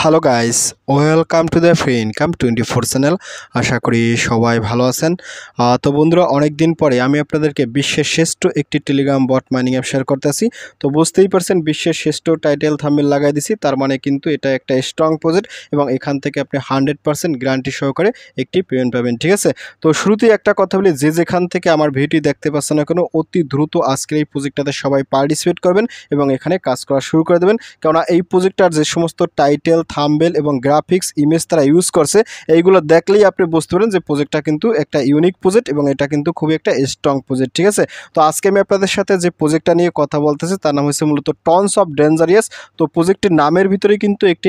Hello guys, welcome to the free income 24 channel. আশা করি সবাই ভালো আছেন। তো বন্ধুরা, অনেক দিন পরে আমি আপনাদেরকে বিশ্বের শ্রেষ্ঠ একটি Telegram bot mining app share করতেছি। তো বুঝতেই পারছেন, বিশ্বের শ্রেষ্ঠ টাইটেল থাম্বনেল লাগাই দিছি, তার মানে কিন্তু এটা একটা স্ট্রং প্রজেক্ট এবং এখান থেকে আপনি 100% গ্যারান্টি সহকারে একটি পেমেন্ট পাবেন। ঠিক আছে, তো শুরুতেই একটা কথা বলি, যে যেখান থেকে আমার ভিডিওটি দেখতে পাচ্ছেন না কেন, অতি দ্রুত আজকের এই প্রজেক্টটাতে সবাই পার্টিসিপেট করবেন এবং এখানে কাজ করা শুরু করে দেবেন। কেননা এই প্রজেক্টটার যে সমস্ত টাইটেল, থাম্বনেল এবং গ্রাফিক্স, ইমেজ তারা ইউজ করছে, এইগুলো দেখলেই আপনি বুঝতে পারেন যে প্রজেক্টটা কিন্তু একটা ইউনিক প্রজেক্ট এবং এটা কিন্তু খুবই একটা স্ট্রং প্রজেক্ট। ঠিক আছে, তো আজকে আমি আপনাদের সাথে যে প্রজেক্টটা নিয়ে কথা বলতেছি তার নাম হচ্ছে মূলত টনস অফ ডেঞ্জারিয়াস। তো প্রজেক্টের নামের ভিতরে কিন্তু একটি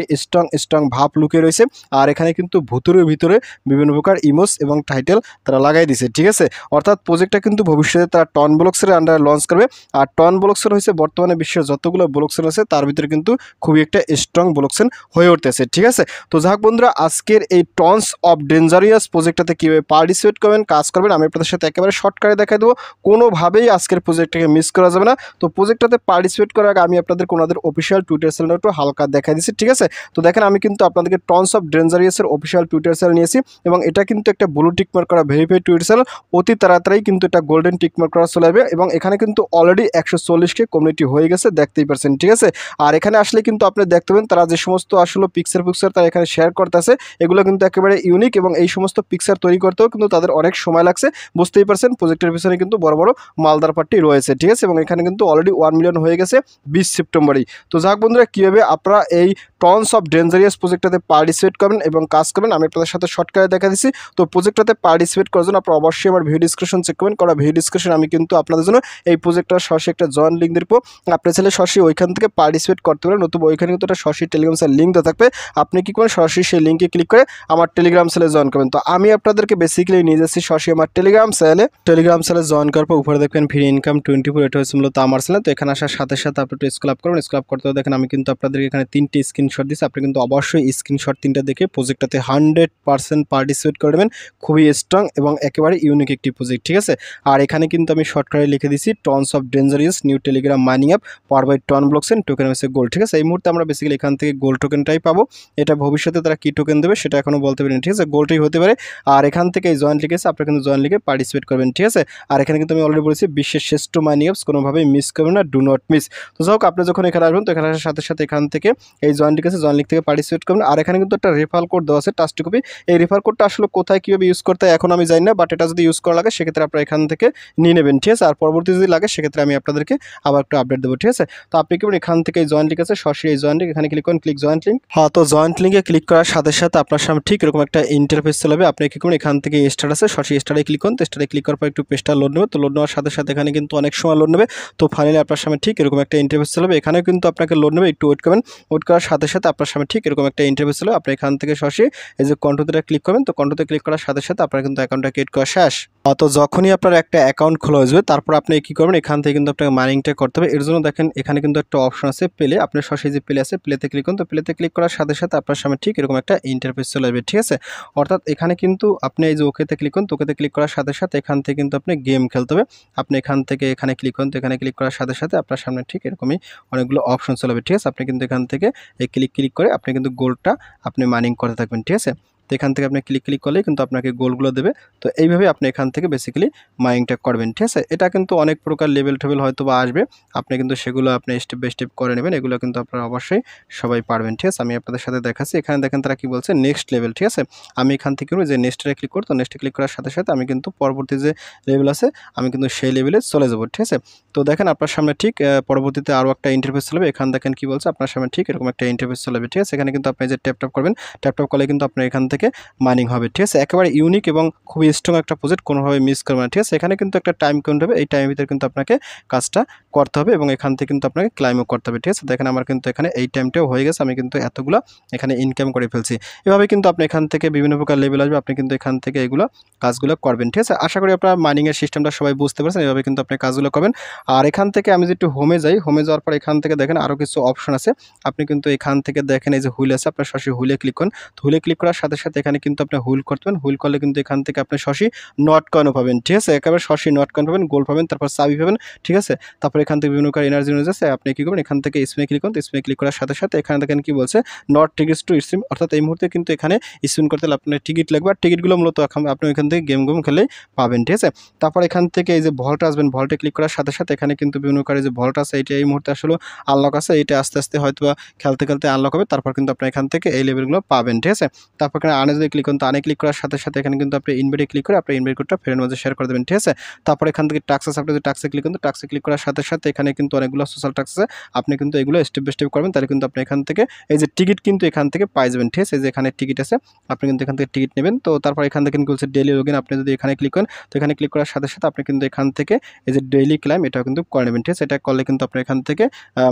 স্ট্রং ভাব লুকিয়ে রয়েছে, আর এখানে কিন্তু ভুতুরের ভিতরে বিভিন্ন প্রকার ইমোজ এবং টাইটেল তারা লাগাই দিছে। ঠিক আছে, অর্থাৎ প্রজেক্টটা কিন্তু ভবিষ্যতে তারা টন ব্লকসের আন্ডারে লঞ্চ করবে। আর টন ব্লকসের হয়েছে বর্তমানে বিশ্বের যতগুলো ব্লকসেন আছে তার ভিতরে কিন্তু খুবই একটা স্ট্রং ব্লকসেন হয়ে উঠতেছে। ঠিক আছে, তো যাক বন্ধুরা, আজকের এই টনস অফ ডেঞ্জারিয়াস প্রজেক্টটাতে কীভাবে পার্টিসিপেট করবেন, কাজ করবেন, আমি আপনাদের সাথে একেবারে শর্টকাটে দেখাই দেবো। কোনোভাবেই আজকের প্রজেক্টটাকে মিস করা যাবে না। তো প্রজেক্টটাতে পার্টিসিপেট করার আগে আমি আপনাদের ওনাদের অফিসিয়াল টুইটার চ্যানেলটা একটু হালকা দেখাই দিচ্ছি। ঠিক আছে, তো দেখেন আমি কিন্তু আপনাদেরকে টনস অফ ডেঞ্জারিয়াসের অফিসিয়াল টুইটার চ্যানেল নিয়েছি এবং এটা কিন্তু একটা ব্লু টিক মার্ক করা ভেরিফাইড টুইটার চ্যানেল। অতি তাড়াতাড়ি কিন্তু এটা গোল্ডেন টিক মার্ক করা চলে যাবে এবং এখানে কিন্তু অলরেডি 140K কমিউনিটি হয়ে গেছে, দেখতেই পারছেন। ঠিক আছে, আর এখানে আসলে কিন্তু আপনি দেখতে পাবেন তারা যে সমস্ত আসলে পিকচার তারা এখানে শেয়ার করতেছে, এগুলো কিন্তু একেবারে ইউনিক এবং এই সমস্ত পিকচার তৈরি করতেও কিন্তু তাদের অনেক সময় লাগছে। বুঝতেই পারছেন, প্রজেক্টের পিছনে কিন্তু বড় বড় মালদার পার্টি রয়েছে। ঠিক আছে, এবং এখানে কিন্তু অলরেডি 1 মিলিয়ন হয়ে গেছে 20 সেপ্টেম্বরেই। তো যাক বন্ধুরা, কীভাবে আপনারা এই টনস অফ ডেঞ্জারিয়াস প্রজেক্টটাতে পার্টিসিপেট করবেন এবং কাজ করবেন আমি আপনাদের সাথে শর্টকাটে দেখা দিচ্ছি। তো প্রজেক্টটাতে পার্টিসিপেট করার জন্য আপনারা অবশ্যই আমার ভিডিও ডিসক্রিপশন চেক করবেন, কারণ ভিডিও ডিসক্রিপশন আমি কিন্তু আপনাদের জন্য এই প্রজেক্টটার সরাসরি একটা জয়েন লিঙ্ক দিব। আপনি চাইলে সরাসরি ওইখান থেকে পার্টিসিপেট করতে পারেন, নতুবা ওইখানে কিন্তু একটা সরাসরি টেলিগ্রাম চ্যানেল লিঙ্ক দেওয়া থাকবে। আপনি কি করেন, সরাসরি সেই লিঙ্কে ক্লিক করে আমার টেলিগ্রাম চ্যানেলে জয়েন করবেন। তো আমি আপনাদেরকে বেসিক্যালি নিয়ে যাচ্ছি সরাসরি আমার টেলিগ্রাম চ্যানেলে জয়েন করার পর উপরে দেখবেন ফ্রি ইনকাম 24, এটা হচ্ছে মূলত আমার চ্যানেল। তো এখানে আসার সাথে সাথে আপনি একটু স্ক্রল আপ করবেন। স্ক্রল আপ করতে দেখেন আমি কিন্তু আপনাদেরকে এখানে 3টি স্ক্রিনশট দিচ্ছি। আপনি কিন্তু অবশ্যই স্ক্রিনশট 3টা দেখে প্রজেক্টটাতে 100% পার্টিসিপেট করে দেবেন। খুবই স্ট্রং এবং একেবারে ইউনিক একটি প্রজেক্ট। ঠিক আছে, আর এখানে কিন্তু আমি শর্টকাটে লিখে দিচ্ছি tons of dangerous new telegram mining app power by ton blockchain, token হচ্ছে গোল্ড। ঠিক আছে, এই মুহূর্তে আমরা বেসিক্যালি এখান থেকে গোল্ড টোকেনটাই পাবো। এটা ভবিষ্যতে তারা কি টোকেন দেবে সেটা এখনো বলতে পারিনি। ঠিক আছে, গোল্ডই হতে পারে। আর এখান থেকে এই জয়েন্ট লিখেছে, আপনি কিন্তু জয়েন্ট লিখে পার্টিসিপেট করবেন। ঠিক আছে, আর এখানে কিন্তু আমি অলরেডি বলেছি বিশ্বের শ্রেষ্ঠ মাইনিং অ্যাপস, কোনোভাবেই মিস করবেন না, ডু নট মিস। তো যাই হোক, আপনি যখন এখানে আসবেন তো এখানে আসার সাথে সাথে এখান থেকে এই জয়েন্ট লিখেছে, জয়েন্ট লিখ থেকে পার্টিসিপেট করবেন। আর এখানে কিন্তু একটা রেফার কোড দেওয়া আছে, টাস্ট কপি। এই রেফার কোডটা আসলে কোথায় কীভাবে ইউজ করতে হয় এখন আমি জানি না, বাট এটা যদি ইউজ করা লাগে সেক্ষেত্রে আপনারা এখান থেকে নিয়ে নেবেন। ঠিক আছে, আর পরবর্তী যদি লাগে সেক্ষেত্রে আমি আপনাদেরকে আবার একটু আপডেট দেবো। ঠিক আছে, তো আপনি কি এখান থেকে এই জয়েন্ট লিঙ্ক আছে, সরাসরি এই জয়েন্ট লিঙ্ক এখানে ক্লিক করুন, ক্লিক জয়েন্ট লিঙ্ক। হ্যাঁ, তো জয়েন্ট লিঙ্কে ক্লিক করার সাথে সাথে আপনার সামনে ঠিক এরকম একটা ইন্টারফেস চলে যাবে। আপনি কি করুন, এখান থেকে স্টার আছে, সরাসরি স্টারে ক্লিক করুন। তো স্টারে ক্লিক করার পর একটু পেজটা লোড নেবে। তো লোড নেওয়ার সাথে সাথে এখানে কিন্তু অনেক সময় লোড নেবে। তো ফাইনালি আপনার সামনে ঠিক এরকম একটা ইন্টারফেস চলে যাবে। এখানেও কিন্তু আপনাকে লোড নেবে, একটু ওয়েট করবেন। ওয়েট করার সাথে সাথে আপনার সামনে ঠিক এরকম একটা ইন্টারফেস চলে। আপনি এখান থেকে সরাসরি এই যে কন্ট্রোতে ক্লিক করবেন। তো কন্ট্রোতে ক্লিক করার সাথে সাথে আপনার কিন্তু অ্যাকাউন্টটা ক্রিয়েট করা শেষ। তো যখনই আপনার একটা অ্যাকাউন্ট খোলা হয়ে যাবে তারপর আপনি কী করবেন, এখান থেকে কিন্তু আপনাকে মাইনিংটা করতে হবে। এর জন্য দেখেন এখানে কিন্তু একটা অপশন আছে প্লে, আপনি সরাসরি যে প্লে আছে প্লেতে ক্লিক করুন। তো প্লেতে ক্লিক করার সাথে সাথে আপনার সামনে ঠিক এরকম একটা ইন্টারফেস চলে আসবে। ঠিক আছে, অর্থাৎ এখানে কিন্তু আপনি এই যে ওকেতে ক্লিক করুন। তো ওকেতে ক্লিক করার সাথে সাথে এখান থেকে কিন্তু আপনি গেম খেলতে হবে। আপনি এখান থেকে এখানে ক্লিক করুন। তো এখানে ক্লিক করার সাথে সাথে আপনার সামনে ঠিক এরকমই অনেকগুলো অপশন চলে আসবে। ঠিক আছে, আপনি কিন্তু এখান থেকে এই ক্লিক করে আপনি কিন্তু গোল্ডটা আপনি মাইনিং করতে থাকবেন। ঠিক আছে, তো এখান থেকে আপনি ক্লিক করলেই কিন্তু আপনাকে গোলগুলো দেবে। তো এইভাবে আপনি এখান থেকে বেসিক্যালি মাইনিংটা করবেন। ঠিক আছে, এটা কিন্তু অনেক প্রকার লেভেল টেবেল হয়তো বা আসবে, আপনি কিন্তু সেগুলো আপনি স্টেপ বাই স্টেপ করে নেবেন। এগুলো কিন্তু আপনারা অবশ্যই সবাই পারবেন। ঠিক আছে, আমি আপনাদের সাথে দেখাচ্ছি। এখানে দেখেন তারা কি বলছে, নেক্সট লেভেল। ঠিক আছে, আমি এখান থেকে যে নেক্সটে ক্লিক করব। তো নেক্সটে ক্লিক করার সাথে সাথে আমি কিন্তু পরবর্তী যে লেভেল আছে আমি কিন্তু সেই লেভেলে চলে যাব। ঠিক আছে, তো দেখেন আপনার সামনে ঠিক পরবর্তীতে আরও একটা ইন্টারফেস চলবে। এখানে দেখেন কি বলছে, আপনার সামনে ঠিক এরকম একটা ইন্টারফেস চলবে। ঠিক আছে, এখানে কিন্তু আপনি যে ট্যাপ করবেন, ট্যাপ করলে কিন্তু আপনার এখান থেকে মাইনিং হবে। ঠিক আছে, একেবারে ইউনিক এবং খুবই স্ট্রং একটা প্রজেক্ট, কোনোভাবে মিস করবে না। ঠিক আছে, এখানে কিন্তু একটা টাইম কাউন্ট হবে, এই টাইমের ভিতরে কিন্তু আপনাকে কাজটা করতে হবে এবং এখান থেকে কিন্তু আপনাকে ক্লাইমও করতে হবে। ঠিক আছে, দেখেন আমার কিন্তু এখানে এই টাইমটাও হয়ে গেছে, আমি কিন্তু এতগুলো এখানে ইনকাম করে ফেলছি। এভাবে কিন্তু আপনি এখান থেকে বিভিন্ন প্রকার লেভেল আসবে, আপনি কিন্তু এখান থেকে এগুলো কাজগুলো করবেন। ঠিক আছে, আশা করি আপনার মাইনিংয়ের সিস্টেমটা সবাই বুঝতে পারছেন। এভাবে কিন্তু আপনি কাজগুলো করবেন। আর এখান থেকে আমি যদি একটু হোমে যাই, হোমে যাওয়ার পর এখান থেকে দেখেন আরও কিছু অপশন আছে। আপনি কিন্তু এখান থেকে দেখেন এই যে হুইল আছে, আপনার সরাসরি হুইলে ক্লিক করুন। হুইলে ক্লিক করার সাথে সাথে এখানে কিন্তু আপনি হুইল করতে পারেন। হুইল করলে কিন্তু এখান থেকে আপনি সরাসরি নট কয়েনও পাবেন, ঠিক আছে? একেবারে সরাসরি নট কয়েন পাবেন, গোল্ড পাবেন, তারপর চাবি পাবেন, ঠিক আছে? তারপর এখান থেকে বিভিন্ন প্রকার এনার্জি নিউজ আছে। আপনি কি করবেন, এখান থেকে স্পিনে ক্লিক করুন। স্পিনে ক্লিক করার সাথে সাথে এখানে দেখেন কি বলছে, নট টিকিটস টু স্ট্রিম, অর্থাৎ এই মুহূর্তে কিন্তু এখানে স্পিন করতে হলে আপনার টিকিট লাগবে। আর টিকিটগুলো মূলত আপনি এখান থেকে গেম খেলেই পাবেন, ঠিক আছে? তারপর এখান থেকে এই যে ভল্টে আসবেন, ভল্টে ক্লিক করার সাথে সাথে এখানে কিন্তু বিভিন্ন প্রকার যে ভল্ট আছে, এটা এই মুহূর্তে আসলে আনলক আছে। এটা আস্তে আস্তে হয়তোবা খেলতে আনলক হবে। তারপর কিন্তু আপনি এখান থেকে এই লেভেলগুলো পাবেন, ঠিক আছে? তারপর এখানে আনে যদি ক্লিক করেন, তো আনে ক্লিক করার সাথে সাথে এখানে কিন্তু আপনি ইনভাইটে ক্লিক করে আপনার ইনভাইট কোডটা ফ্রেন্ডের মাঝে শেয়ার করে দেবেন, ঠিক আছে? তারপর এখান থেকে টাস্ক আছে, আপনি যদি টাস্কে ক্লিক করেন, তো টাস্কে ক্লিক করার সাথে সাথে এখানে কিন্তু অনেকগুলো সোশ্যাল টাস্ক আছে। আপনি কিন্তু এগুলো স্টেপ বাই স্টেপ করবেন, তাহলে কিন্তু আপনি এখান থেকে এই যে টিকিট কিন্তু এখান থেকে পাই যাবেন, ঠিক আছে? এই যে এখানে টিকিট আছে, আপনি কিন্তু এখান থেকে টিকিট নেবেন। তো তারপর এখান থেকে কিন্তু বলছে ডেইলি লগইন, আপনি যদি এখানে ক্লিক করেন, তো এখানে ক্লিক করার সাথে সাথে আপনি কিন্তু এখান থেকে এই যে ডেইলি ক্লাইম এটাও কিন্তু করে নেবেন, ঠিক আছে? এটা করলে কিন্তু আপনি এখান থেকে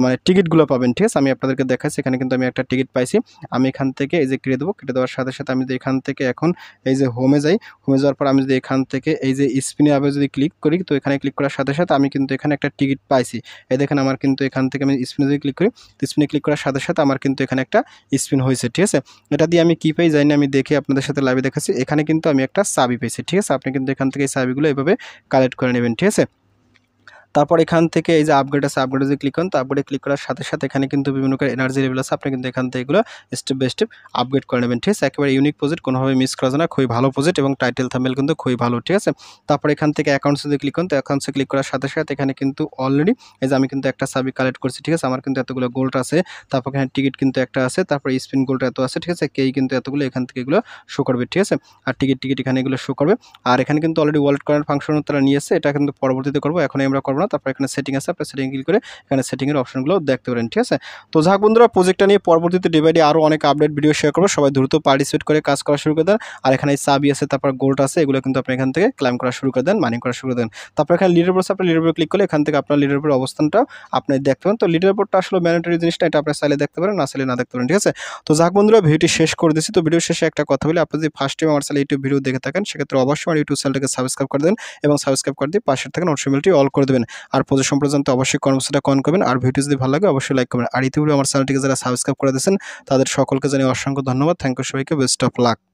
মানে টিকিটগুলো পাবেন, ঠিক আছে? আমি আপনাদেরকে দেখাচ্ছি, এখানে কিন্তু আমি একটা টিকিট পাইছি। আমি এখান থেকে এই যে কেটে দেবো, কেটে দেওয়ার সাথে সাথে আমি যদি এখান থেকে এখন এই যে হোমে যাই, হোমে যাওয়ার পর আমি যদি এখান থেকে এই যে স্পিনে আবার যদি ক্লিক করি, তো এখানে ক্লিক করার সাথে সাথে আমি কিন্তু এখানে একটা টিকিট পাইছি। এই দেখেন আমার কিন্তু এখান থেকে আমি স্পিনে যদি ক্লিক করি, তো স্পিনে ক্লিক করার সাথে সাথে আমার কিন্তু এখানে একটা স্পিন হয়েছে, ঠিক আছে? এটা দিয়ে আমি কি পাই জানি না, আমি দেখে আপনাদের সাথে লাইভে দেখাচ্ছি। এখানে কিন্তু আমি একটা চাবি পেয়েছি, ঠিক আছে? আপনি কিন্তু এখান থেকে এই চাবিগুলো এভাবে কালেক্ট করে নেবেন, ঠিক আছে? তারপর এখান থেকে এই যে আপগ্রেড আছে, আপগ্রেডে যদি ক্লিক করেন, তো আপগ্রেডে ক্লিক করার সাথে সাথে এখানে কিন্তু বিভিন্ন প্রকার এনার্জি লেভেল আছে। আপনি কিন্তু এখান থেকে এগুলো স্টেপ বাই স্টেপ আপগ্রেড করে নেবেন, ঠিক আছে? একেবারে ইউনিক প্রজেক্ট, কোনোভাবে মিস করা যায় না, খুবই ভালো প্রজেক্ট এবং টাইটেল থাম্বনেল কিন্তু খুবই ভালো, ঠিক আছে? তারপর এখান থেকে অ্যাকাউন্টসে যদি ক্লিক করেন, তো অ্যাকাউন্টসে ক্লিক করার সাথে সাথে এখানে কিন্তু অলরেডি এই যে আমি কিন্তু একটা চাবি কালেক্ট করছি, ঠিক আছে? আমার কিন্তু এতগুলো গোল্ড আছে, তারপর এখানে টিকিট কিন্তু একটা আছে, তারপর স্পিন গোল্ড এত আছে, ঠিক আছে? কেই কিন্তু এতগুলো এখান থেকে এগুলো শো করবে, ঠিক আছে? আর টিকিট এখানে এগুলো শো করবে। আর এখানে কিন্তু অলরেডি ওয়ালেট করার ফাংশন তারা নিয়েছে, এটা কিন্তু পরবর্তীতে করবো, এখন আমরা করবো না। তারপর এখানে সেটিং আছে, আপনার সেটিং ক্লিক করে এখানে সেটিংয়ের অপশনগুলো দেখতে পারেন, ঠিক আছে? তো যাক বন্ধুরা, প্রজেক্টটা নিয়ে পরবর্তীতে ডে বাই ডে আরও অনেক আপডেট ভিডিও শেয়ার করবো। সবাই দ্রুত পার্টিসিপেট করে কাজ করা শুরু করে দেন। আর এখানে চাবি আছে, তারপর গোল্ড আছে, এগুলো কিন্তু আপনি এখান থেকে ক্লাইম করা শুরু করে দেন, মাইনিং করা শুরু করে দেন। তারপর এখানে লিডার বোর্ড আছে, আপনি লিডার বোর্ডে ক্লিক করলে এখান থেকে আপনার লিডার বোর্ডের অবস্থানটা আপনি দেখতে পাবেন। তো লিডার বোর্ডটা আসলে ম্যান্ডেটরি জিনিসটা, এটা আপনি চাইলে দেখতে পারেন, না চাইলে না দেখতে পারেন, ঠিক আছে? তো যাক বন্ধুরা, ভিডিওটি শেষ করে দিচ্ছি। তো ভিডিও শেষে একটা কথা বলি, আপনি যদি ফার্স্ট টাইম আমার চ্যানেলে ইউটিউব ভিডিও দেখে থাকেন, সেক্ষেত্রে অবশ্যই আমার ইউটিউব চ্যানেলটাকে সাবস্ক্রাইব করে দেন এবং সাবস্ক্রাইব করে দিয়ে পাশের থাকেন নোটিফিকেশন বেলটি অল করে দেবেন। আর প্রজেক্ট সম্পর্কে জানতে অবশ্যই কর্মসূচিটা কমেন্ট করবেন। আর ভিডিও যদি ভালো লাগে অবশ্যই লাইক করবেন। আর ইতিপূর্বে আমার চ্যানেলটিকে যারা সাবস্ক্রাইব করে দিয়েছেন তাদের সকলকে জানিয়ে অসংখ্য ধন্যবাদ। থ্যাংক ইউ সবাইকে, বেস্ট অফ লাক।